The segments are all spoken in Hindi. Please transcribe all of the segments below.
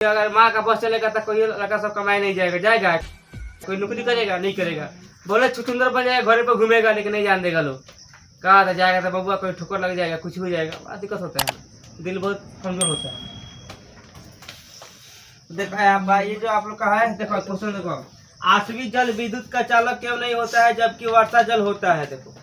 अगर माँ का बस चलेगा तो कोई लड़का सब कमाए नहीं जाएगा, जाएगा कोई नौकरी करेगा नहीं करेगा। बोले छुछुंदर बन जाएगा, घर पे घूमेगा लेकिन नहीं जान देगा लोग। कहा था जाएगा तो बबुआ कोई ठोकर लग जाएगा, कुछ हो जाएगा, बड़ा दिक्कत होता है, दिल बहुत कमजोर होता है। देखा है आपका ये जो आप लोग का है, देखो क्वेश्चन देखो, आश्रित जल विद्युत का चालक क्यों नहीं होता है जबकि वर्षा जल होता है। देखो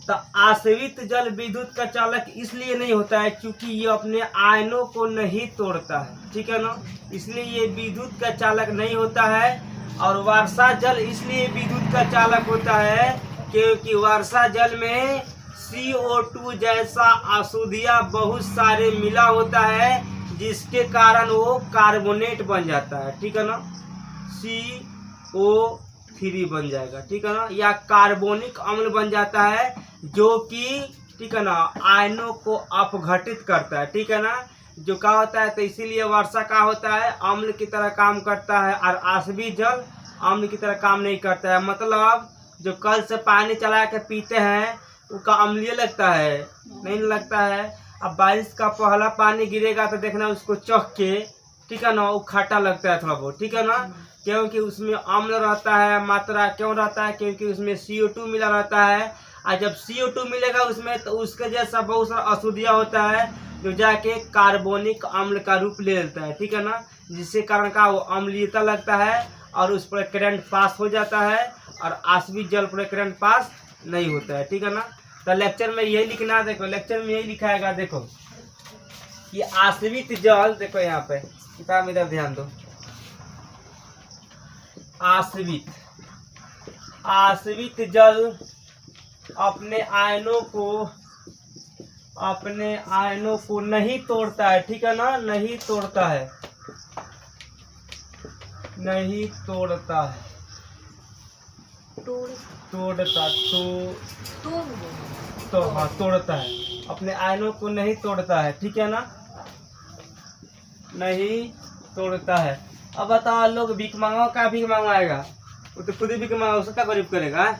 तो आश्रित जल विद्युत का चालक इसलिए नहीं होता है क्योंकि ये अपने आयनों को नहीं तोड़ता है, ठीक है ना, इसलिए ये विद्युत का चालक नहीं होता है। और वर्षा जल इसलिए विद्युत का चालक होता है क्योंकि वर्षा जल में CO2 जैसा अशुद्धियाँ बहुत सारे मिला होता है जिसके कारण वो कार्बोनेट बन जाता है, ठीक है ना, CO3 बन जाएगा, ठीक है ना, या कार्बोनिक अम्ल बन जाता है जो कि, ठीक है ना, आयनों को अपघटित करता है, ठीक है ना, जो क्या होता है। तो इसीलिए वर्षा का होता है अम्ल की तरह काम करता है और आश्रित जल अम्ल की तरह काम नहीं करता है। मतलब जो कल से पानी चला के पीते हैं उसका अम्लीय लगता है, नहीं लगता है। अब बारिश का पहला पानी गिरेगा तो देखना उसको चख के, ठीक है ना, वो खट्टा लगता है थोड़ा बहुत, ठीक है ना, क्योंकि उसमें अम्ल रहता है। मात्रा क्यों रहता है? क्योंकि उसमें CO2 मिला रहता है और जब CO2 मिलेगा उसमें तो उसके जैसा बहुत सारा अशुद्धियाँ होता है जो जाके कार्बोनिक अम्ल का रूप ले लेता है, ठीक है ना, जिसके कारण का वो अम्लीयता लगता है और उस पर करंट पास हो जाता है और आश्रित जल पर करंट पास नहीं होता है, ठीक है ना। तो लेक्चर में यही लिखना, देखो लेक्चर में यही लिखाएगा, देखो कि आश्रित जल, देखो यहाँ पे किताब इधर ध्यान दो, आश्रित जल अपने आयनों को नहीं तोड़ता है, ठीक है ना, नहीं तोड़ता है, नहीं तोड़ता है, तो हाँ तोड़ता है, अपने आयनों को नहीं तोड़ता है, ठीक है ना, नहीं तोड़ता है। अब बताओ लोग भीख मांगो, क्या भीख मांगवाएगा? वो तो खुद ही भीख मांगा, उसका गरीब करेगा,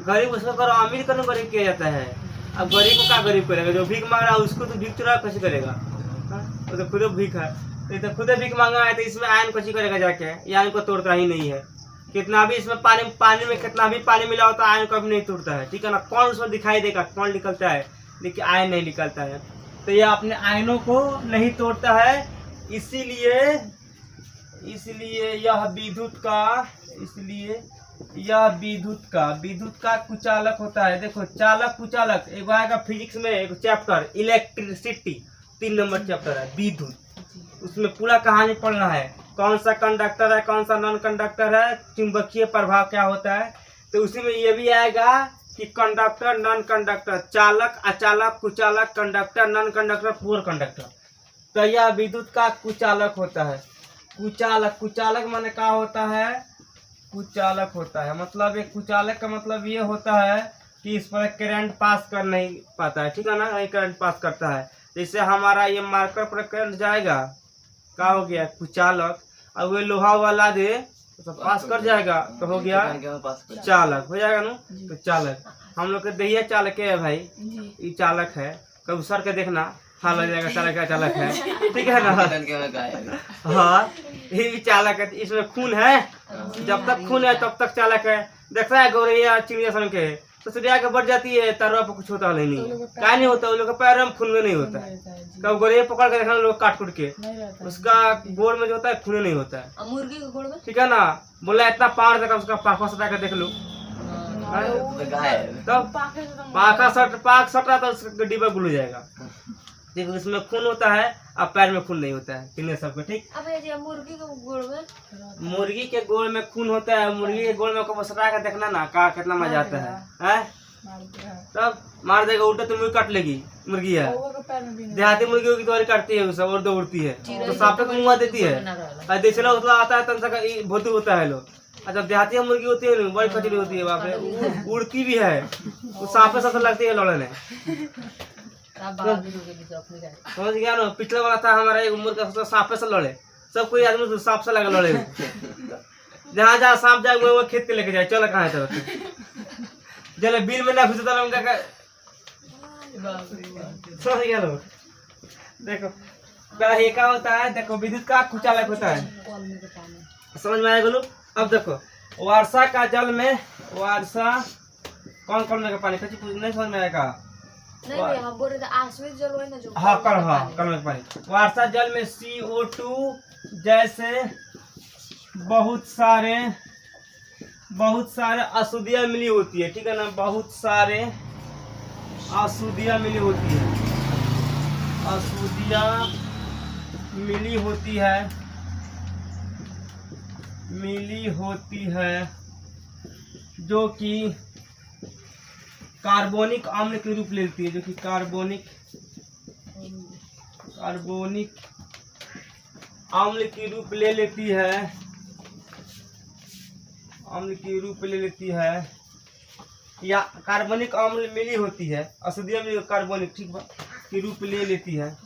गरीब उसको करो, अमीर को गरीब किया जाता है। अब गरीब को क्या गरीब करेगा? जो भीख मांग रहा है उसको तो भीख चुरा कैसे करेगा? वो तो खुद भीख है, तो खुद भीख मांगा है तो इसमें आयन कैसे करेगा जाके? ये आयन को तोड़ता ही नहीं है। कितना भी इसमें पानी में कितना भी पानी मिला होता है आयन कभी नहीं टूटता है, ठीक है ना। कौन उसमें दिखाई देगा, कौन निकलता है, लेकिन आयन नहीं निकलता है। तो यह अपने आयनों को नहीं तोड़ता है, इसलिए यह विद्युत का कुचालक होता है। देखो चालक कुचालक एक आएगा फिजिक्स में, एक चैप्टर इलेक्ट्रिसिटी 3 नंबर चैप्टर है विद्युत, उसमें पूरा कहानी पढ़ना है, कौन सा कंडक्टर है कौन सा नॉन कंडक्टर है, चुंबकीय प्रभाव क्या होता है। तो उसी में ये भी आएगा कि कंडक्टर नॉन कंडक्टर, चालक अचालक कुचालक, कंडक्टर नॉन कंडक्टर पूर्ण कंडक्टर। तो यह विद्युत का कुचालक होता है। कुचालक माने क्या होता है? कुचालक होता है मतलब एक कुचालक का मतलब ये होता है कि इस पर करंट पास कर नहीं पाता है, ठीक है ना, नहीं करंट पास करता है। जैसे हमारा ये मार्कर पर करंट जाएगा, क्या हो गया? कुचालक। और वो लोहा वाला दे तो पास कर जाएगा तो हो गया चालक, हो जाएगा ना। तो चालक हम लोग के दहिया चालक है भाई, ये चालक है, कभी सर के देखना हाँ लग जाएगा चालक का चालक है, ठीक है ना। हाँ ये भी चालक है, इसमें खून है, जब तक खून है तब तक चालक है। देखता है गौरैया चिड़िया सन के तो चिड़िया के बढ़ जाती है, तारा पर कुछ होता नहीं, क्या नहीं होता, उन लोग के पैर में खून में नहीं होता है। कब गौरैया पकड़ के देखना लोग काट के उसका गोड़ में जो होता है खून नहीं होता है, मुर्गी के गोड़ में, ठीक है ना। बोला इतना पार देखा उसका पाखा सटा के देख लो, तब पाख सटा तो उसका डिब्बा गुल हो जाएगा। देखो इसमें खून होता है और पैर में खून नहीं होता है, कितने सबको, ठीक। अब मुर्गी के गोड़ में खून होता है, मुर्गी के गोड़ में को सटा के देखना ना का कितना मजा आता है, तब मार देगा उल्टा तो मुर्गी काट लेगी, मुर्गी है। देहाती मुर्गी होगी तो काटती है सब और दौड़ती है तो सांपे को मुँह देती है, देसी लोग आता है तन भोती होता है लोग। अच्छा देहाती मुर्गी होती है बड़ी कचरी होती है, बाप रे उड़ती भी है, वो सांपे सबसे लगती है लड़ने। समझ गया ना। पिछले वाला था हमारा एक मुर्गा सांपे से लड़े, सब कोई आदमी सांप से लगा लड़े, जहाँ जहाँ सांप जाए वो खेत के लेके जाए, चलो कहाँ है जले बिल में ना घुसता उनका। समझ गया लोग। देखो ये क्या होता है, देखो विद्युत का कुचालक होता है, समझ में आया बोलो। अब देखो वर्षा का जल में, वर्षा कौन कलम का पानी, कुछ नहीं समझ में आएगा। नहीं हम बोल रहे थे आश्रित जल वही ना जो हाँ कलम का पानी। वर्षा जल में CO2 जैसे बहुत सारे अशुद्धियाँ मिली होती है, ठीक है ना, बहुत सारे अशुद्धियाँ मिली होती है, अशुद्धियाँ मिली होती है जो कि कार्बोनिक अम्ल के रूप लेती है, जो कि कार्बोनिक अम्ल की रूप ले लेती है, या कार्बनिक अम्ल मिली होती है, अशुद्धियाँ मिली कार्बोनिक, ठीक बात, की रूप ले लेती है।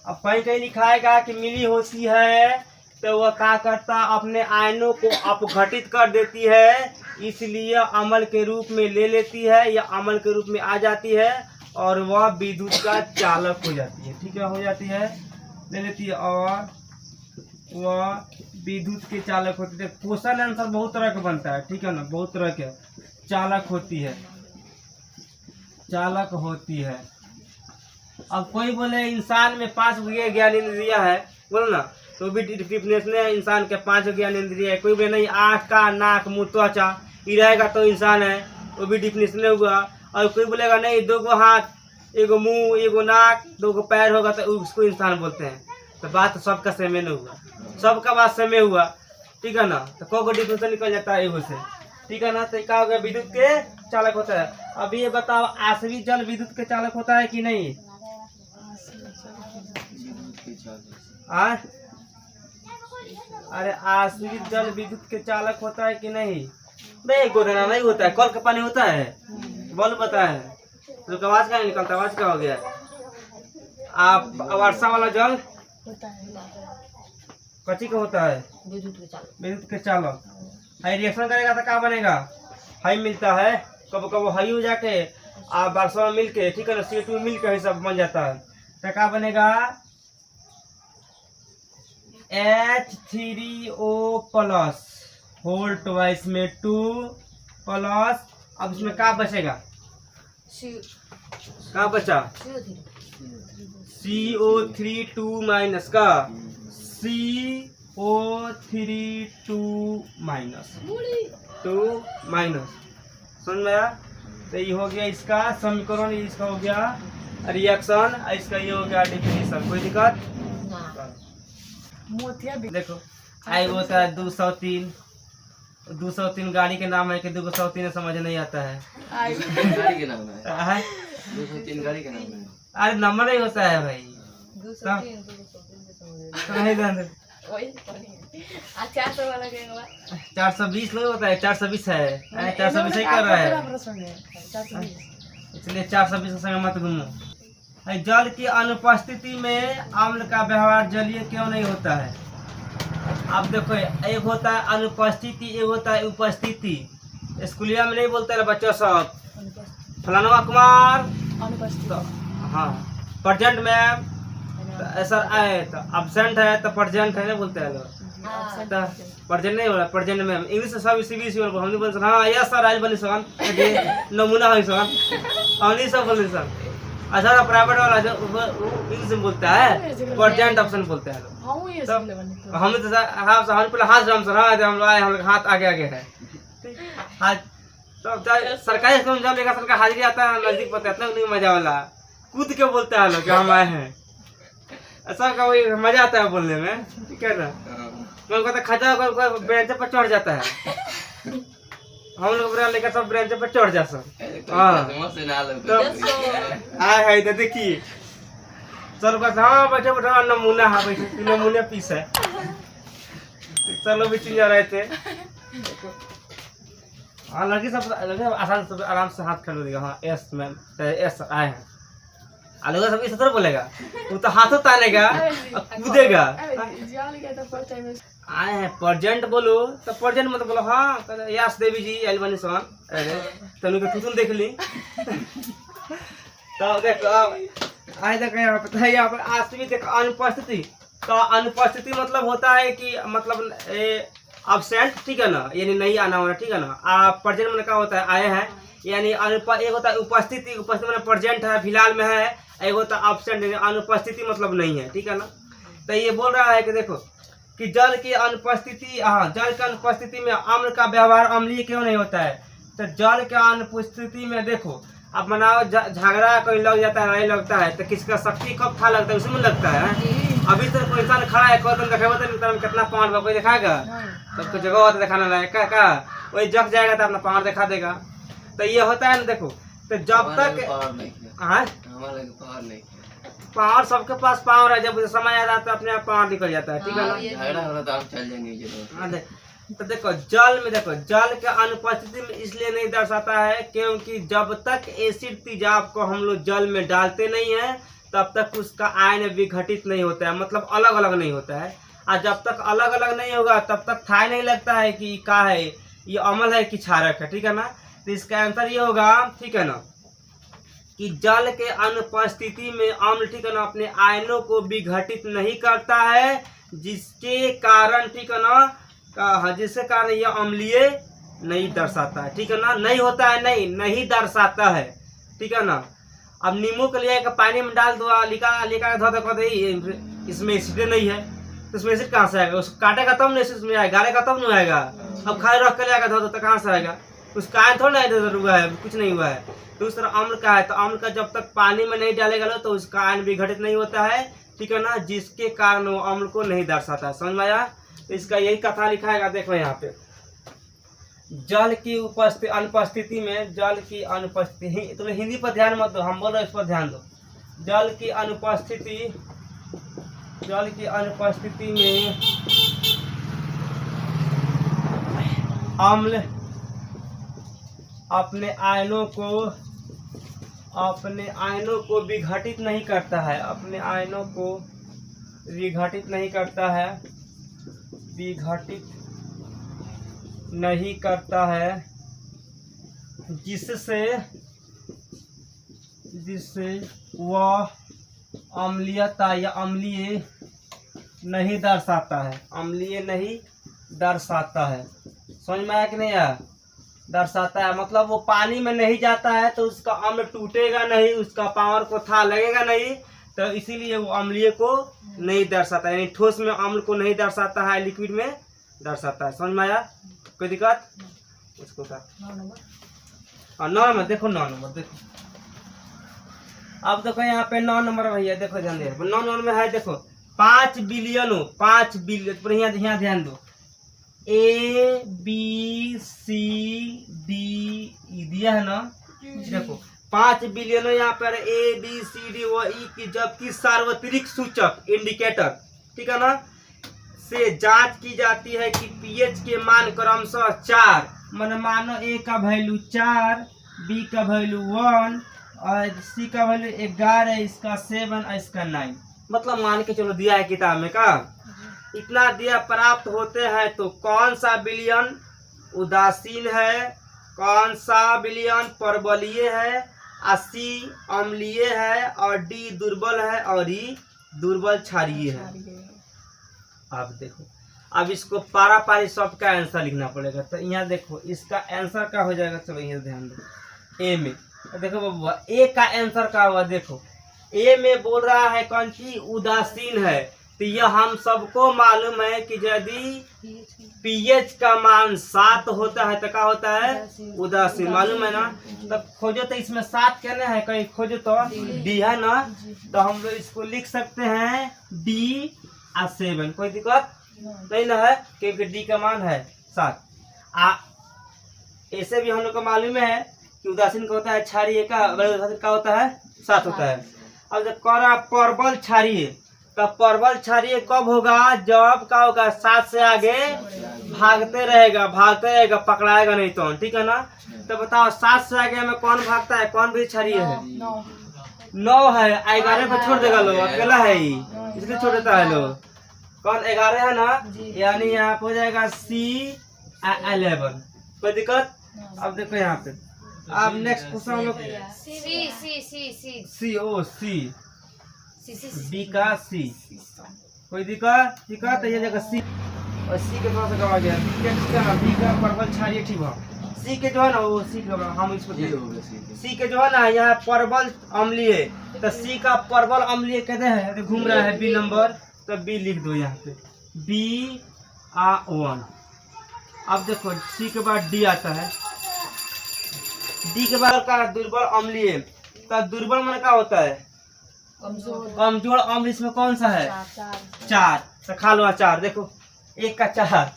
अब कहीं लिखाएगा कि मिली होती है तो वह क्या करता, अपने आयनों को अपघटित कर देती है, इसलिए अम्ल के रूप में ले लेती है या अम्ल के रूप में आ जाती है और वह विद्युत का चालक हो जाती है, ठीक है, हो जाती है, ले लेती है और वह विद्युत के चालक होती है। क्वेश्चन आंसर बहुत तरह का बनता है, ठीक है ना, बहुत तरह के चालक होती है। अब कोई बोले इंसान में 5 ज्ञानेंद्रिय है, बोलो ना, तो भी डिफिनेशन है इंसान के 5 ज्ञानेंद्रिय है। कोई बोले नहीं आँख का नाक मुँह त्वचा ये रहेगा तो इंसान है, वो भी डिफिनेशन हुआ। और कोई बोलेगा नहीं 2 हाथ 1 मुँह 1 नाक 2 पैर होगा तो उसको इंसान बोलते हैं। तो बात तो सबका सेमे न हुआ, सबका बात सेमे हुआ, ठीक है ना। तो को डिफिनेशन निकल जाता है एगो से, ठीक है ना। तो क्या हो गया, विद्युत के चालक होता है। अब ये बताओ आश्रित जल विद्युत के चालक होता है कि नहीं? अरे आश्रित जल विद्युत के चालक होता है कि नहीं? नहीं गोदना नहीं होता है, कल का पानी होता है, बोल पता है तो आवाज क्या निकलता, आवाज क्या हो गया। आप वर्षा वाला जल कच्ची का होता है, विद्युत के चालक। हाई रिएक्शन करेगा तो क्या बनेगा, हाई मिलता है, कब कब हाई हो जाके आप वर्षा में मिल के, ठीक है ना, CO2 मिल के सब बन जाता है। तो क्या बनेगा H3O+ होल ट्वाइस में 2+। अब इसमें क्या बचेगा, क्या बचा CO3 2- का CO3 2-, समझ में आया। तो ये हो गया इसका समीकरण, इसका हो गया रिएक्शन, इसका ये हो गया डिफिनेशन। कोई दिक्कत? देखो आई होता है 203 गाड़ी के नाम है कि 203 समझ नहीं आता है। गाड़ी के नाम है 203 गाड़ी के नाम है। अरे नंबर नहीं होता है भाई, 420 नहीं होता है, 420 है, 420 ही कर रहा है, इसलिए 420 के संग मत घूमो। जल की अनुपस्थिति में अम्ल का व्यवहार जलीय क्यों नहीं होता है? अब देखो एक होता है अनुपस्थिति, एक होता है उपस्थिति। स्कूलिया में नहीं बोलते बच्चों सब फलाना कुमार, तो हाँ प्रेजेंट में सर आए तो अब्सेंट है तो प्रेजेंट है, नहीं बोलते हैं लोग, तो प्रेजेंट नहीं हो रहा, प्रेजेंट में इंग्लिश सब CBSE हम नहीं बोलते हाँ यस सर आज बनी सर नमूना है सर हम सब बोलते सर। अच्छा प्राइवेट वाला जो इंग्लिश में बोलता है प्रेजेंट ऑप्शन बोलते हैं लोग। हम तो हम पहले हाथ राम सर हम आए, हम हाथ आगे आगे है हाथ। तो सरकारी स्कूल में जब लेगा सरकार हाजिरी आता है नजदीक पता है, नहीं मजा वाला कूद के बोलते हैं लोग कि हम आए हैं, ऐसा का वही मजा आता है बोलने में, ठीक है ना। मैं कहता खचा बेंच पर चढ़ जाता है, हम लोग लेकर सब बेंच पर चढ़ जा सर। हाँ तो आए है तो देखिए सर बस हाँ बैठे बैठे नमूना है, बैठे नमूने पीस है, चलो भी चिंजा रहे थे। हाँ लड़की सब आसान से आराम से हाथ खेल देगा। हाँ यस मैम यस आए हैं, अलग सब इस तरह बोलेगा, वो तो हाथों तानेगा कूदेगा। आए हैं प्रेजेंट बोलो तो प्रेजेंट मतलब बोलो हाँ यस देवी जी एलबनी सोन, अरे तनु के तुम देख ली तो देखो आए देखो यहाँ पे, यहाँ पर आश्रित अनुपस्थिति। तो अनुपस्थिति मतलब होता है कि मतलब अब्सेंट, ठीक है ना, यानी नहीं आना होना, ठीक है ना। प्रेजेंट में क्या होता है, आए हैं, यानी एक होता है उपस्थिति, उपस्थिति मतलब प्रेजेंट है, फिलहाल में है। एक होता है अब्सेंट, अनुपस्थिति मतलब नहीं है, ठीक है ना। तो ये बोल रहा है कि देखो कि जल की अनुपस्थिति, हाँ, जल की अनुपस्थिति में अम्ल का व्यवहार अम्लीय क्यों नहीं होता है। तो जल के अनुपस्थिति में देखो, अब मनाओ झगड़ा कोई लग जाता है, नहीं लगता है, तो किसका शक्ति कब था लगता है, उसमें लगता है। अभी तो कोई इंसान खड़ा है, कोई देखेगा तो कितना पावर बा, कोई दिखाएगा, सबको जगह होता दिखाना लायक का वही जग जाएगा तो अपना पावर दिखा देगा। तो ये होता है ना, देखो, तो जब तक पावर सबके पास पावर है, जब समय आता है तो अपने आप पावर निकल जाता है, ठीक है ना। झगड़ा होला तो आप चल जाएंगे। तो देखो जल में, देखो जल के अनुपस्थिति में इसलिए नहीं दर्शाता है क्योंकि जब तक एसिड तेजाब को हम लोग जल में डालते नहीं है तब तक उसका आयन विघटित नहीं होता है, मतलब अलग अलग नहीं होता है। और जब तक अलग अलग नहीं होगा तब तक था नहीं लगता है कि क्या है, ये अम्ल है कि क्षारक है, ठीक है ना। तो इसका आंसर ये होगा, ठीक है ना, कि जल के अनुपस्थिति में अम्ल, ठीक है ना, अपने आयनों को विघटित नहीं करता है, जिसके कारण, ठीक है ना, जिसके कारण यह अम्लीय नहीं दर्शाता है, ठीक है ना। नहीं होता है, नहीं दर्शाता है, ठीक है ना। अब नींबू को लिया पानी में डाल दो, लिखा धो दो, इसमें एसिड नहीं है, तो उसमें एसिड कहाँ से आएगा, उसको काटेगा तब नहीं एसिड में आएगा, गालेगा तब नहीं आएगा। अब खाए रख कर लिया धो दो तो कहाँ से आएगा, उसका आयन थोड़ा नहीं हुआ है, कुछ नहीं हुआ है। दूसरा अम्ल का है, तो अम्ल का जब तक पानी में नहीं डालेगा तो उसका आयन विघटित नहीं होता है, ठीक है ना, जिसके कारण वो अम्ल को नहीं दर्शाता है। समझ में आया। तो इसका यही कथा लिखाएगा, देखो यहाँ पे, जल की अनुपस्थिति में, जल की अनुपस्थिति, तुम्हें हिंदी पर ध्यान मत दो, हम बोल रहे इस पर ध्यान दो। जल की अनुपस्थिति में अम्ल अपने आयनों को विघटित नहीं करता है, अपने आयनों को विघटित नहीं करता है, जिससे वह अम्लीयता या अम्लीय नहीं दर्शाता है, अम्लीय नहीं दर्शाता है। समझ में आया कि नहीं आया। दर्शाता है मतलब वो पानी में नहीं जाता है तो उसका अम्ल टूटेगा नहीं, उसका पावर को था लगेगा नहीं, तो इसीलिए वो अम्लीय को नहीं दर्शाता है, यानी ठोस में अम्ल को नहीं दर्शाता है, लिक्विड में दर्शाता है। समझ में आया, कोई दिक्कत। इसको का 9 नंबर देखो, 9 नंबर देखो। अब देखो यहाँ पे 9 नंबर भैया, देखो ध्यान दे, 9 नंबर में है, देखो 5 बिलियन, यहाँ ध्यान दो, A B C D E दिया है ना। देखो 5 बिलियन यहाँ पर A B C D व E की जबकि सार्वत्रिक सूचक इंडिकेटर, ठीक है ना, से जांच की जाती है कि pH के मान क्रमशः 4, मानो A का वैल्यू 4, B का वैल्यू 1 और C का वैल्यू 11, इसका 7 और इसका 9, मतलब मान के चलो दिया है किताब में का इतना दिया प्राप्त होते हैं। तो कौन सा विलयन उदासीन है, कौन सा विलयन परबलीय है, C अम्लीय है और D दुर्बल है और E दुर्बल क्षारीय है। अब देखो, अब इसको पारा पारी सब का आंसर लिखना पड़ेगा। तो यहाँ देखो इसका आंसर क्या हो जाएगा, चलो यहाँ ध्यान दो। ए में देखो बाबू, ए का आंसर क्या हुआ, देखो ए में बोल रहा है कौन सी उदासीन है, तो यह हम सबको मालूम है कि यदि pH का मान 7 होता है तो क्या होता है, उदासीन, मालूम है ना। तब खोजो तो इसमें 7 कहना है, कहीं खोजो तो D है ना, तो हम लोग इसको लिख सकते हैं D और 7, कोई दिक्कत नहीं ना है, क्योंकि D का मान है 7। ऐसे भी हम लोग को मालूम है कि उदासीन का होता है क्षारीय का, का होता है 7 होता है। अब जब करा परबल क्षारीय, तो परबल क्षारीय कब होगा, जब क्या होगा 7 से आगे भागते रहेगा, पकड़ाएगा नहीं तो, ठीक है ना। तो बताओ 7 से आगे में कौन भागता है, कौन भी क्षारीय है, 9 है, 11 पे छोड़ देगा लोग, अकेला है ही इसलिए छोड़ देता है लोग, कौन 11 है ना, यानी यहाँ हो जाएगा C11, कोई दिक्कत। अब देखो यहाँ पे, अब नेक्स्ट क्वेश्चन हम लोग C बी का सी। कोई दिक्कत तो ये जगह सी और सी के थोड़ा सा गवा गया। ठीक है ना, बी का परवल क्षारीय ठीक है। सी के जो है ना वो सी का हम इसको ये हो गया सी। सी के जो है ना यहाँ परवल अम्लीय, तो सी का परवल अम्लीय कहते हैं। तो घूम रहा है बी नंबर, तो बी लिख दो यहाँ पे BA1। अब देखो सी के बाद डी आता है। डी के बाद का दुर्बल अम्लीय, तो दुर्बल मन का होता है कमजोर अम्ल। इसमें कौन सा है? 4। तो खा लो अचार। देखो 1 का 4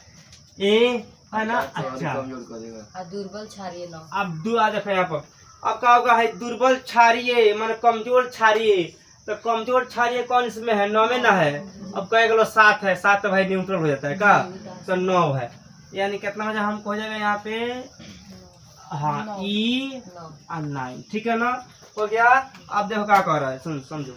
ए है ना। अच्छा कमजोर कर देगा। दुर्बल क्षारीय न। अब दो आ देखो यहाँ पर। अब क्या होगा है दुर्बल क्षारीय मान कमजोर क्षारीय। तो कमजोर क्षारीय कौन इसमें है? 9 में ना है। अब कह गलो 7 है। 7 तो भाई न्यूट्रल हो जाता है का, तो 9 है। यानी कितना हो जाएगा हमको? हो जाएगा यहाँ पे हाँ E और 9। ठीक है ना, हो गया। अब देखो क्या कह रहा है, सुन समझो।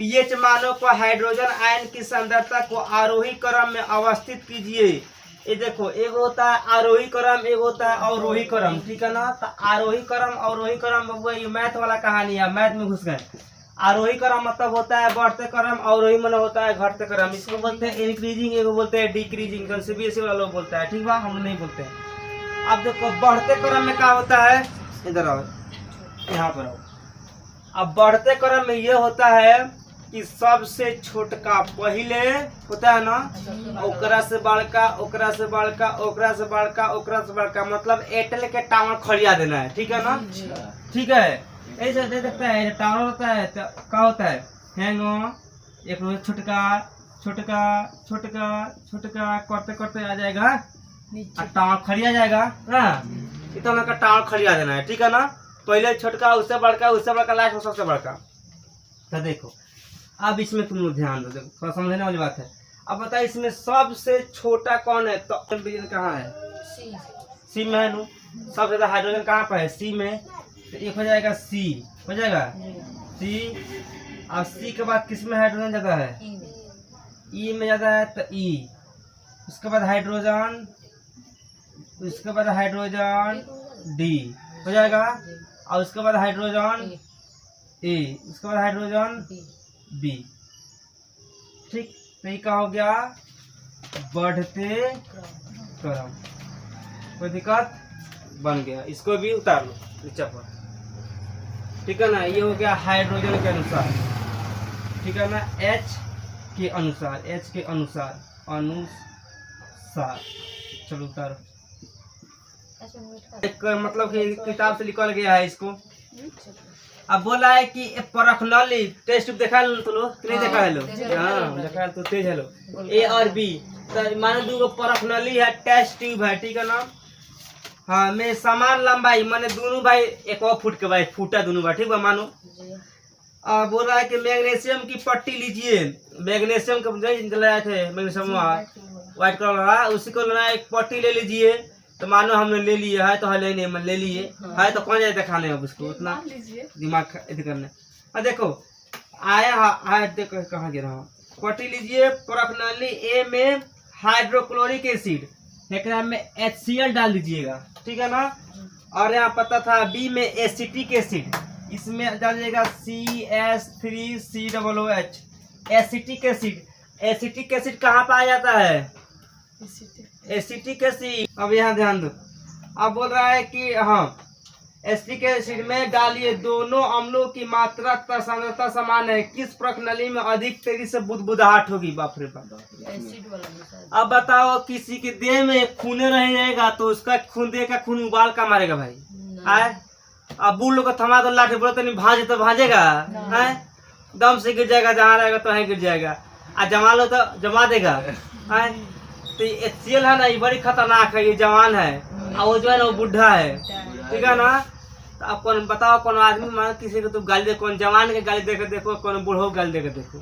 पीएच मानों को हाइड्रोजन आयन की सांद्रता को आरोही क्रम में अवस्थित कीजिए। ये देखो एक होता है आरोही क्रम, एक होता है अवरोही क्रम। ठीक है ना, तो आरोही क्रम अवरोही क्रम बबुआ ये मैथ वाला कहानी है, मैथ में घुस गए। आरोही क्रम मतलब होता है बढ़ते क्रम, अवरोही मतलब होता है घटते क्रम। इसको बोलते हैं इंक्रीजिंग, एगो बोलते हैं डिक्रीजिंग। सीबीएसई वाला लोग बोलता है, ठीक बा, हम नहीं बोलते हैं। अब देखो बढ़ते क्रम में क्या होता है, इधर आओ यहाँ पर आओ। अब बढ़ते क्रम में ये होता है कि सबसे छोटका पहले होता है ना, ओकरा से बड़का, ओकरा से बड़का, ओकरा से बड़का, ओकरा से बड़का, मतलब एयरटेल के टावर खड़िया देना है। ठीक है ना, ठीक है। ऐसे दे सकता है टावर होता है तो क्या होता है हैंग एक छोटका छोटका छोटका छोटका करते करते आ जाएगा और टावर खड़िया जाएगा ना। इतना का टावर खड़िया देना है। ठीक है ना, पहले छोटका, उससे बड़का, लास्ट में सबसे बड़का। तो देखो अब इसमें तुम लोग ध्यान दो, देखो थोड़ा समझने वाली बात है। अब बताइए इसमें सबसे छोटा कौन है? तो हाइड्रोजन कहाँ है? सी में है नु। सबसे ज्यादा हाइड्रोजन कहाँ पर है? सी में। तो एक हो जाएगा सी, हो जाएगा सी। और सी के बाद किस में हाइड्रोजन ज्यादा है? ई में ज्यादा है, तो ई। उसके बाद हाइड्रोजन, उसके बाद हाइड्रोजन डी हो जाएगा। और उसके बाद हाइड्रोजन ए, उसके बाद हाइड्रोजन बी। ठीक, तो ये क्या हो गया? बढ़ते क्रम। कोई दिक्कत? बन गया। इसको भी उतार लो नीचे पर। ठीक है ना, ये हो गया हाइड्रोजन के अनुसार। ठीक है ना, H के अनुसार, H के अनुसार अनुसार। चलो उतारो। एक मतलब कि किताब से निकल गया है इसको। अब बोला है कि परखनली टेस्ट ट्यूब देखा लो तो लो कि नहीं देखा है लो? हाँ देखा तो तेज है लो। A और B तो मानो दो परखनली है, टेस्ट ट्यूब है। ठीक है ना, हाँ में समान लंबाई माने दोनों भाई 1 फुट के भाई फूटा दोनों भाई। ठीक है मानो। बोल रहा है कि मैग्नीशियम की पट्टी लीजिए। मैग्नीशियम का लाए थे मैग्नीशियम व्हाइट कलर वाला, उसी को लेना एक पट्टी ले लीजिए। तो मानो हमने ले लिया है, तो है लेने ले लिए है, तो कौन जाए दिखाने अब उसको उतना दिमाग करने। और देखो आया देखो कहाँ गिरा हूँ। पट्टी लीजिए। परखनली ए में हाइड्रोक्लोरिक एसिड, एक में HCl डाल दीजिएगा। ठीक है ना, और यहाँ पता था बी में एसिटिक एसिड, इसमें डालिएगा CS3COOH acetic acid. Acetic acid कहाँ पाया जाता है? Acetic acid. अब यहाँ ध्यान दो। अब बोल रहा है कि हाँ एसिटिक एसिड में डालिए दोनों अम्लों की मात्रा तथा सांद्रता समान है, किस प्रखनली में अधिक तेजी से बुदबुदाहट होगी? बाप रे बाप। अब बताओ किसी के देह में खूने रह जाएगा तो उसका खून देह का खून उबाल का मारेगा भाई? आए अब बूढ़ लोग को थमा दो लाठी, बोलो तो नहीं भाजे तो भाजेगा? है दम से गिर जाएगा, जहाँ रहेगा तो वहीं गिर जाएगा। आ जमा लो तो जमा देगा। है तो HCl है ना, ये बड़ी खतरनाक है, ये जवान है और वो जो है ना वो बुढ़ा है। ठीक है ना, तो अब कौन बताओ कौन आदमी मान किसी को तुम गाली दे, कौन जवान के गाली दे के देखो, कौन बूढ़ो गाली दे के देखो।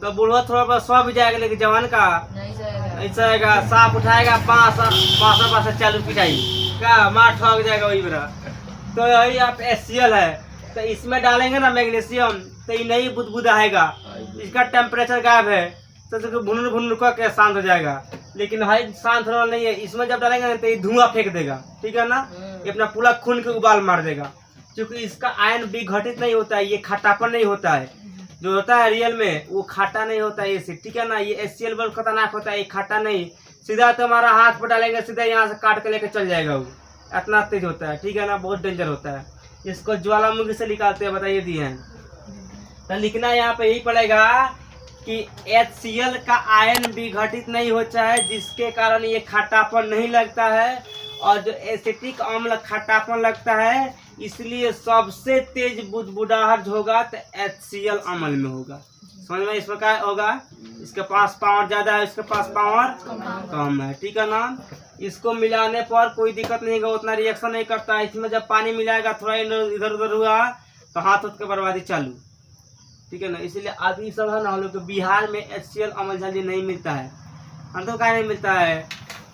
तो बूढ़ो थोड़ा बहुत सौ भी जाएगा, लेकिन जवान का नहीं जाएगा। सांप उठाएगा 5 चालू पिटाई क्या मार ठोक जाएगा वही बेरा। तो यही आप HCl है, तो इसमें डालेंगे ना मैग्नीशियम, तो ये नहीं बुदबुदाएगा। इसका टेम्परेचर गायब है, तो भुनुर भुनुर करके शांत हो जाएगा। लेकिन हाई शांत होना नहीं है, इसमें जब डालेंगे ना तो ये धुआं फेंक देगा। ठीक है ना, ये अपना पूरा खून के उबाल मार देगा, क्योंकि इसका आयन विघटित नहीं होता है, ये खट्टापन नहीं होता है। जो होता है रियल में वो खाटा नहीं होता है एसिड, ठीक है ना। ये HCl बहुत खतरनाक होता है, ये खाटा नहीं, सीधा तुम्हारा हाथ पर डालेंगे सीधा यहाँ से काट के लेके चल जाएगा, वो इतना तेज होता है, ठीक है ना, बहुत डेंजर होता है। इसको ज्वालामुखी से निकालते हैं, बताइए दिए हैं। तो लिखना यहाँ पे यही पड़ेगा कि HCl का आयन विघटित नहीं होता है, जिसके कारण ये खट्टापन नहीं लगता है, और जो एसिटिक अम्ल खट्टापन लगता है, इसलिए सबसे तेज बुदबुदाहट होगा तो HCl अम्ल में होगा। समझ में इस प्रकार होगा, इसके पास पावर ज्यादा है, इसके पास पावर कम है, ठीक है ना। इसको मिलाने पर कोई दिक्कत नहीं होगा, उतना रिएक्शन नहीं करता है। इसमें जब पानी मिलाएगा थोड़ा इधर उधर हुआ तो हाथ उठ के बर्बादी चालू, ठीक है ना। इसलिए अभी सब है ना, हम लोग को बिहार में HCl अम्ल जल्दी नहीं मिलता है। हम तो क्या नहीं मिलता है,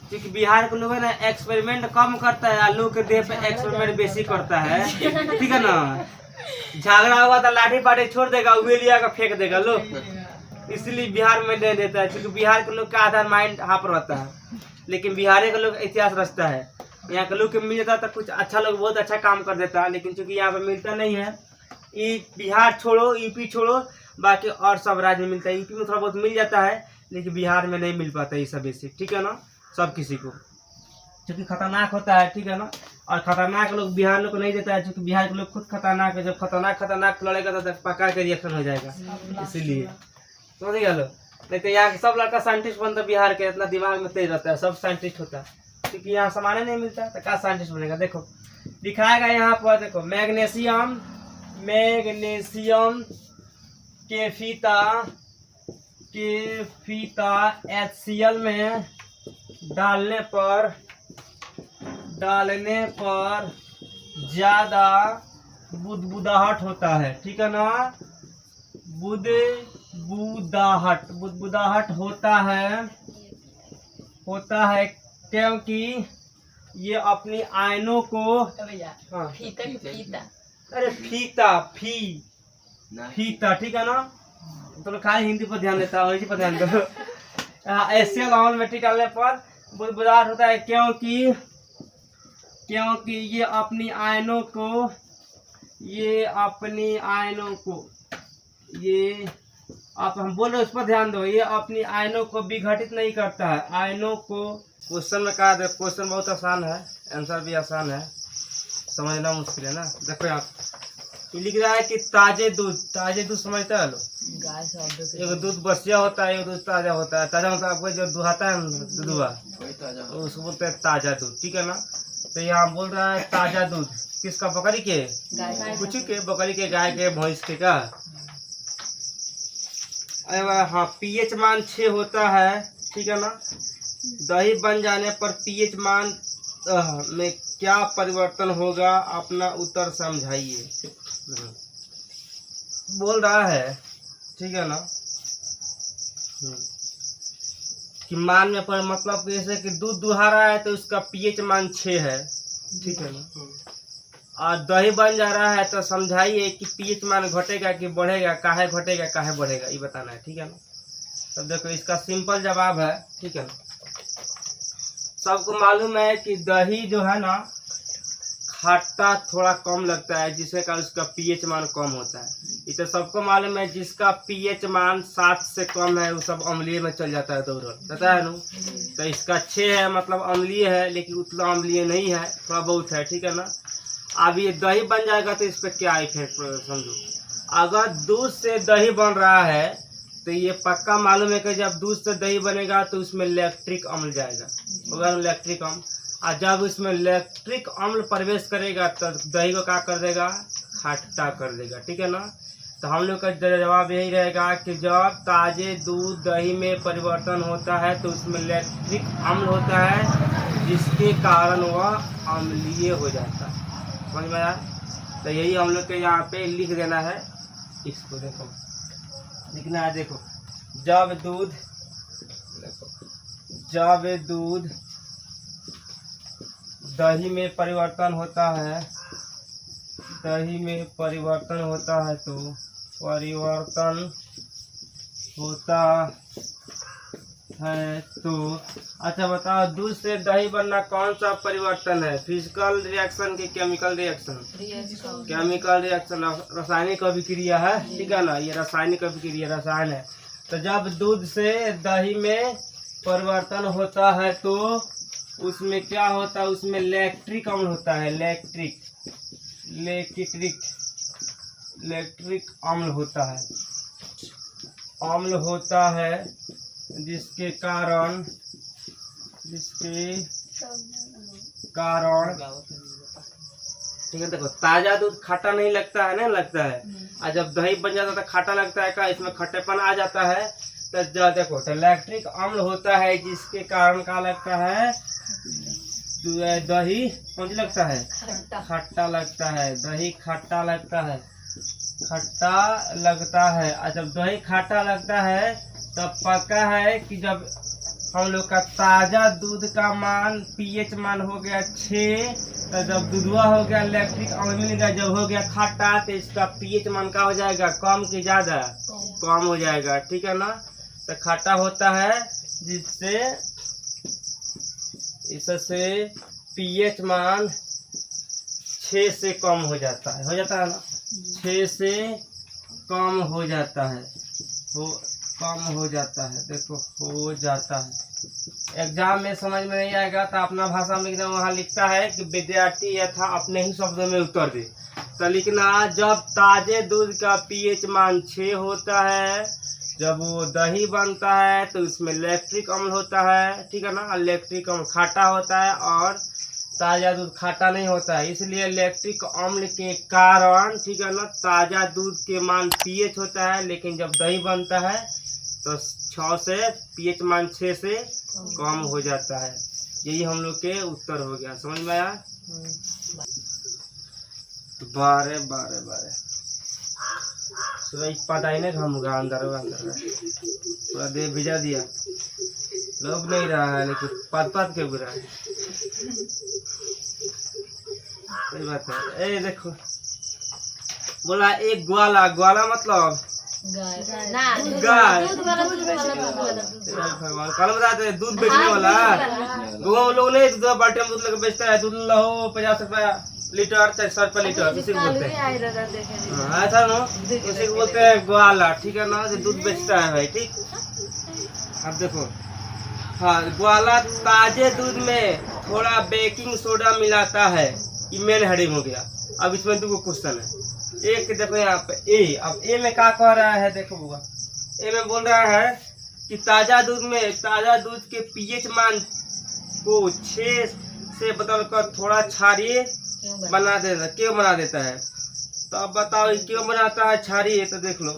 क्योंकि बिहार के लोग है ना एक्सपेरिमेंट कम करता है, लोग के देह पे एक्सपेरिमेंट बेसी करता है, ठीक है ना। झगड़ा हुआ तो लाठी पाठी छोड़ देगा, उंगलिया का फेंक देगा लोग, इसलिए बिहार में दे देता है, क्योंकि बिहार के लोग का आधार माइंड यहाँ पर रहता है। लेकिन बिहारी के लोग इतिहास रचता है, यहाँ के लोग के मिल जाता तो कुछ अच्छा, लोग बहुत अच्छा काम कर देता है, लेकिन चूंकि यहाँ पे मिलता नहीं है। ये बिहार छोड़ो, यूपी छोड़ो, बाकी और सब राज्य में मिलता है। यूपी में थोड़ा बहुत मिल जाता है, लेकिन बिहार में नहीं मिल पाता ये सब बेसिक, ठीक है ना, सब किसी को, क्योंकि खतरनाक होता है, ठीक है ना। और खतरनाक लोग बिहार लोग को नहीं देता है, क्योंकि बिहार के लोग खुद खतरनाक है। जब खतरनाक लड़ेगा तो पका के रिएक्शन हो जाएगा, इसीलिए समझ गया लो। नहीं तो यहाँ सब लड़का साइंटिस्ट बनता है, बिहार के इतना दिमाग में तेज रहता है, सब साइंटिस्ट होता है, क्योंकि यहाँ सामान नहीं मिलता तो क्या साइंटिस्ट बनेगा। देखो दिखाएगा यहाँ पर, देखो मैग्नीशियम के फीता HCl में डालने पर ज्यादा बुदबुदाहट होता है, ठीक है ना। बुदबुदाहट होता है क्योंकि ये अपनी आयनों को, हाँ, अरे फीता, ठीक है ना। तो खाली हिंदी पर ध्यान देता है, इसी पर ध्यान दो। HCl अम्ल में डालने पर बुदबुदाहट होता है क्योंकि ये अपनी आयनों को ये आप हम बोल रहे उस पर ध्यान दो, ये अपनी आयनों को विघटित नहीं करता है। आयनों को क्वेश्चन में कहा, क्वेश्चन बहुत आसान है, आंसर भी आसान है, समझना मुश्किल है ना। देखो आप ये लिख रहा है कि ताजे दूध समझता है लो, एक दूध बसिया होता है, एक दूध ताजा होता है। ताजा मतलब आपको जो दुहाता है दूधवा, उसको बोलते हैं ताजा दूध, ठीक है ना। तो यहाँ बोल रहा है ताजा दूध किसका, बकरी के, कुछ के, बकरी के, गाय के, भैंस के का। हाँ, pH मान 6 होता है, ठीक है ना। दही बन जाने पर pH मान में क्या परिवर्तन होगा, अपना उत्तर समझाइए, बोल रहा है, ठीक है ना। कि मान में पर मतलब जैसे कि दूध दुहा रहा है तो उसका pH मान 6 है, ठीक है ना। और दही बन जा रहा है तो समझाइए कि pH मान घटेगा कि बढ़ेगा, काहे घटेगा काहे बढ़ेगा, ये बताना है, ठीक है ना। तो देखो इसका सिंपल जवाब है, ठीक है ना। सबको मालूम है कि दही जो है ना खट्टा थोड़ा कम लगता है, जिसके कारण उसका pH मान कम होता है। ये तो सबको मालूम है, जिसका pH मान 7 से कम है वो सब अम्लीय में चल जाता है, दौड़ पता है ना। तो इसका 6 है मतलब अम्लीय है, लेकिन उतना अम्लीय नहीं है, थोड़ा बहुत है, ठीक है ना। अब ये दही बन जाएगा तो इस पर क्या इफेक्ट समझो। अगर दूध से दही बन रहा है तो ये पक्का मालूम है कि जब दूध से दही बनेगा तो उसमें लैक्टिक अम्ल जाएगा, होगा लैक्टिक अम्ल। और जब उसमें लैक्टिक अम्ल प्रवेश करेगा तो दही को क्या कर देगा, खट्टा कर देगा, ठीक है ना। तो हम लोग का जवाब यही रहेगा कि जब ताजे दूध दही में परिवर्तन होता है तो उसमें लैक्टिक अम्ल होता है, जिसके कारण वह अम्लीय हो जाता है। समझ में आया। तो यही हम लोग के यहाँ पे लिख देना है, इसको देखो लिखना है। देखो जब दूध दही में परिवर्तन होता है, तो परिवर्तन है तो अच्छा बताओ, दूध से दही बनना कौन सा परिवर्तन है, फिजिकल रिएक्शन की केमिकल रिएक्शन? केमिकल रिएक्शन, रासायनिक अभिक्रिया है, ठीक है ना, ये रासायनिक अभिक्रिया रसायन है। तो जब दूध से दही में परिवर्तन होता है तो उसमें क्या होता है, उसमें लैक्टिक अम्ल होता है, लैक्टिक अम्ल होता है, जिसके कारण ठीक है। देखो ताजा दूध खट्टा नहीं लगता है, नहीं लगता है, और जब दही बन जाता है तो खट्टा लगता है, का इसमें खट्टेपन आ जाता है। तो देखो तो लैक्टिक अम्ल होता है जिसके कारण क्या लगता है, दही कौन लगता है, खट्टा लगता है, दही खट्टा लगता है, और जब दही खट्टा लगता है तब पक्का है कि जब हम लोग का ताजा दूध का मान पीएच मान हो गया 6, तो जब दूधवा हो गया लैक्टिक अम्ल मिलेगा, जब हो गया खट्टा तो इसका पीएच मान का हो जाएगा, कम कि ज्यादा, कम हो जाएगा, ठीक है ना। तो खट्टा होता है इससे पीएच मान 6 से कम हो जाता है ना, 6 से कम हो जाता है, देखो हो जाता है। एग्जाम में समझ में नहीं आएगा तो अपना भाषा में एकदम वहाँ लिखता है कि विद्यार्थी यथा अपने ही शब्दों में उत्तर दे, तो लिखना जब ताजे दूध का पीएच मान 6 होता है, जब वो दही बनता है तो उसमें लैक्टिक अम्ल होता है, ठीक है ना, लैक्टिक अम्ल खट्टा होता है और ताजा दूध खट्टा नहीं होता है, इसलिए लैक्टिक अम्ल के कारण, ठीक है ना, ताजा दूध के मान पीएच होता है, लेकिन जब दही बनता है तो 6 से पीएच मान 6 से कम हो जाता है। यही हम लोग के उत्तर हो गया, समझ में आया। 12 सुबह पता ही नहीं घूमगा अंदर पूरा देह भिजा दिया, लोग नहीं रहा है लेकिन पद के बुरा है, सही बात है। ए देखो बोला एक ग्वाला मतलब गाय, भगवान कल बताते दूध बेचने वाला, लोग नहीं दूध बाल्टी में दूध लेकर बेचता है, दूध लो 50 रुपया लीटर, 60 रुपया लीटर, इसी को बोलते हैं, ऐसा ना, इसी को बोलते हैं ग्वाला, ठीक है ना, जो दूध बेचता है भाई, ठीक। अब देखो हाँ, ग्वाला ताजे दूध में थोड़ा बेकिंग सोडा मिलाता है, ये मेन हेडिंग हो गया। अब इसमें 2 क्वेश्चन है, एक देखो यहाँ पे ए, अब ए में क्या कह रहा है, देखो बुआ, ए में बोल रहा है कि ताजा दूध के पीएच मान को 6 से बदलकर थोड़ा क्षारीय क्यों बना देता है। तो अब बताओ क्यों बनाता है क्षारीय, तो देख लो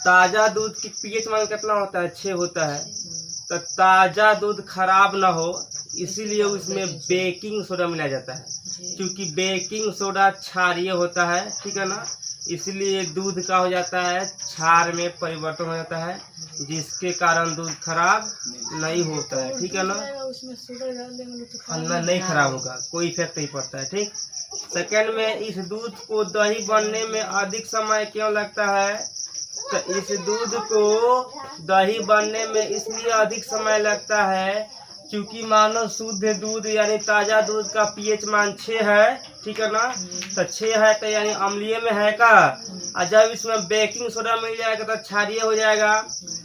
ताजा दूध की पीएच मान कितना होता है, 6 होता है, तो ताजा दूध खराब ना हो इसीलिए उसमें बेकिंग सोडा मिलाया जाता है, क्योंकि बेकिंग सोडा क्षारीय होता है, ठीक है ना, इसलिए दूध का हो जाता है क्षार में परिवर्तन हो जाता है, जिसके कारण दूध खराब नहीं होता है, ठीक है ना, अंदर नहीं खराब होगा, कोई इफेक्ट नहीं पड़ता है, ठीक। सेकेंड में इस दूध को दही बनने में अधिक समय क्यों लगता है, तो इस दूध को दही बनने में इसलिए अधिक समय लगता है क्योंकि मानो शुद्ध दूध यानी ताजा दूध का पीएच मान 6 है, ठीक है ना, तो 6 है तो यानी अम्लीय में है का, और जब इसमें बेकिंग सोडा मिल जाएगा तो क्षारीय हो जाएगा,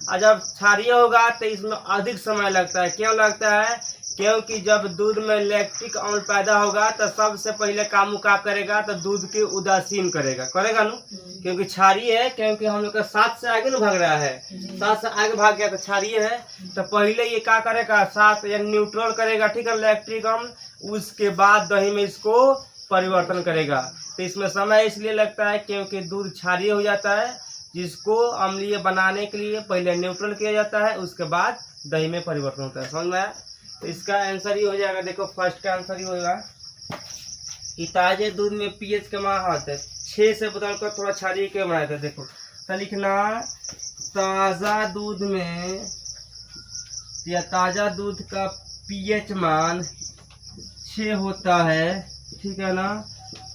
और जब क्षारीय होगा तो इसमें अधिक समय लगता है। क्यों लगता है, क्योंकि जब दूध में लैक्टिक अम्ल पैदा होगा तो सबसे पहले काम करेगा, तो दूध के उदासीन करेगा ना, क्योंकि क्षारीय है, क्योंकि हम लोग का 7 से आगे ना भाग रहा है, 7 से आगे भाग गया तो क्षारीय है, तो पहले ये क्या करेगा, 7 यानी न्यूट्रल करेगा, ठीक है, लैक्टिक अम्ल, उसके बाद दही में इसको परिवर्तन करेगा। तो इसमें समय इसलिए लगता है क्योंकि दूध क्षारीय हो जाता है, जिसको अम्लीय बनाने के लिए पहले न्यूट्रल किया जाता है, उसके बाद दही में परिवर्तन होता है, समझ में आया। तो इसका आंसर ही हो जाएगा, देखो फर्स्ट का आंसर ही होगा कि ताजे दूध में पीएच का मान होता है 6 से बदलकर थोड़ा क्षारीय क्यों बनाया था। देखो तो लिखना ताजा दूध में या ताजा दूध का पीएच मान 6 होता है, ठीक है ना,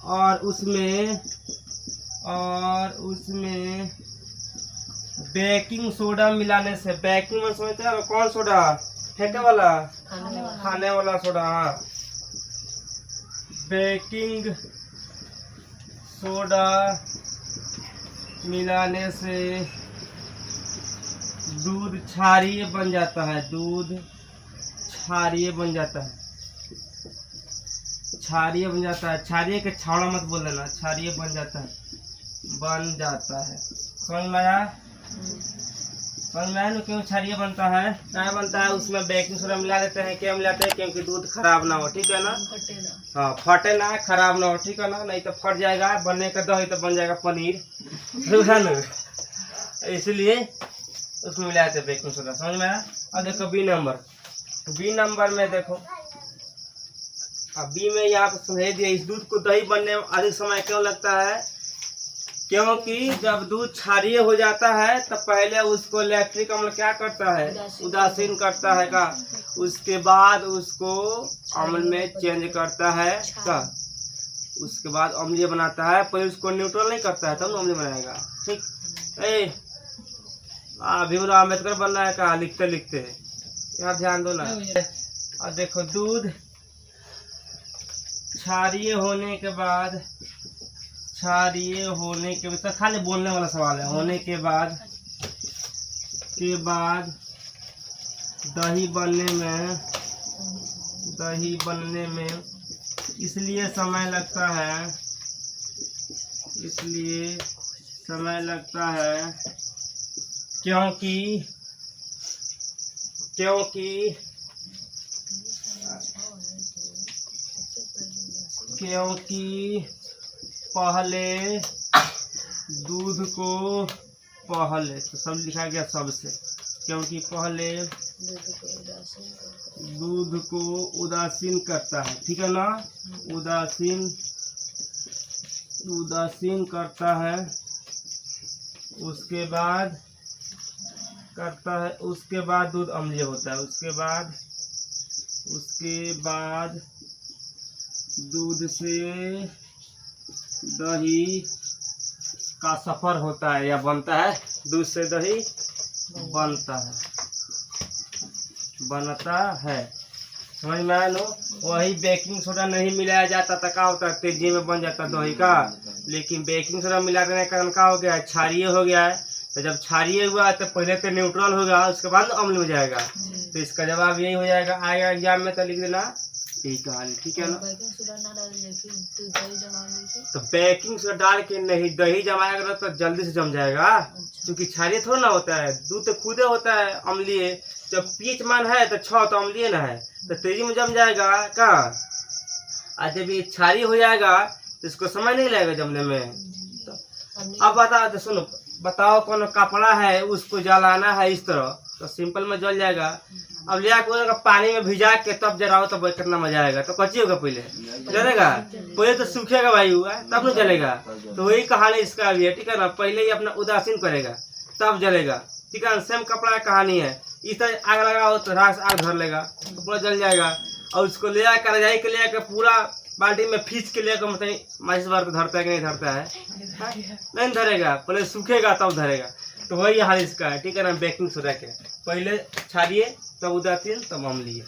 और उसमें बेकिंग सोडा मिलाने से, बेकिंग में समझते हैं कौन सोडा, फेंके वाला, खाने वाला सोडा, हाँ। बेकिंग सोडा मिलाने से दूध क्षारीय बन जाता है, दूध क्षारीय बन जाता है, क्षारीय बन जाता है। क्षारीय के छावड़ा मत बोल देना, क्षारीय बन जाता है, बन जाता है। समझ में आया? समझ में आया ना क्यों क्षारीय बनता है, क्या बनता है? उसमें बेकिंग सोडा मिला देते हैं, क्या मिलाते हैं? क्योंकि दूध खराब ना हो, ठीक है ना? हाँ, फटे ना, खराब ना हो, ठीक है ना? नहीं तो फट जाएगा, बनने का दही तो बन जाएगा पनीर, ठीक है ना? इसलिए उसमें मिला देते हैं बेकिंग सोडा। समझ में आया? अब देखो बी नंबर, बी नंबर में देखो, अब बी में यहाँ पर समझ दिया, इस दूध को दही बनने में अधिक समय क्यों लगता है? क्योंकि जब दूध क्षारीय हो जाता है तब पहले उसको लैक्टिक अम्ल क्या करता है? उदासीन करता है का, उसके बाद उसको अम्ल में चेंज करता है का, उसके बाद अम्लीय बनाता है। पहले उसको न्यूट्रल नहीं करता है तब अम्लीय बनाएगा, ठीक? भीमराव अम्बेडकर बनना है का, लिखते लिखते यहाँ ध्यान दो ना। और देखो दूध क्षारीय होने के बाद, क्षारीय होने के बाद, खाली बोलने वाला सवाल है, होने के बाद दही बनने में इसलिए समय लगता है, इसलिए समय लगता है क्योंकि पहले दूध को, पहले तो सब लिखा गया सबसे, क्योंकि पहले दूध को उदासीन करता है, ठीक है ना? उदासीन करता है, उसके बाद दूध अम्लीय होता है, उसके बाद दूध से दही का सफर होता है या बनता है, दूध से दही बनता है। समझ में आया लो? वही बेकिंग सोडा नहीं मिलाया जाता तो क्या होता है? तेजी में बन जाता दही का, लेकिन बेकिंग सोडा मिला देने के कारण क्या हो गया है? क्षारीय हो गया है। तो जब क्षारीय हुआ तो पहले तो न्यूट्रल होगा, उसके बाद अम्ल हो जाएगा। तो इसका जवाब यही हो जाएगा, आएगा एग्जाम में तो लिख देना यही कहानी, ठीक है ना? तो बेकिंग सोडा डाल के नहीं, दही जमाएगा तो जल्दी से जम जाएगा, क्योंकि क्षारीय थोड़ा ना होता है, दूध तो खुदे होता है अम्लीय। जब पीएच मान है तो 6 तो अम्लीय ना है, तो तेजी में जम जाएगा का। और जब ये क्षारीय हो जाएगा तो इसको समय नहीं लगेगा जमने में। तो अब बताओ कौन कपड़ा है उसको जलाना है इस तरह, तो सिंपल में जल जाएगा। अब ले आकर पानी में भिजा के तब जलाओ तो कितना मजा आएगा। तो कच्ची होगा, पहले जलेगा, पहले तो सूखेगा भाई हुआ तब न जलेगा। तो वही कहानी इसका भी है, ठीक है ना? पहले ही अपना उदासीन करेगा तब जलेगा, ठीक है? सेम कपड़ा कहानी है, इस तरह आग लगाओ तो राख आग धर लेगा तो पूरा जल जाएगा। और उसको ले आकर रजाई के ले आकर पूरा बाल्टी में खींच के ले आकर मतलब माचिस बार को धरता है कि नहीं धरता है? नहीं धरेगा, पहले सूखेगा तब धरेगा। तो वही हाल इसका है, ठीक है ना? बेकिंग सोडा के पहले क्षारीय, तब उदासीन, तब अम्लीय।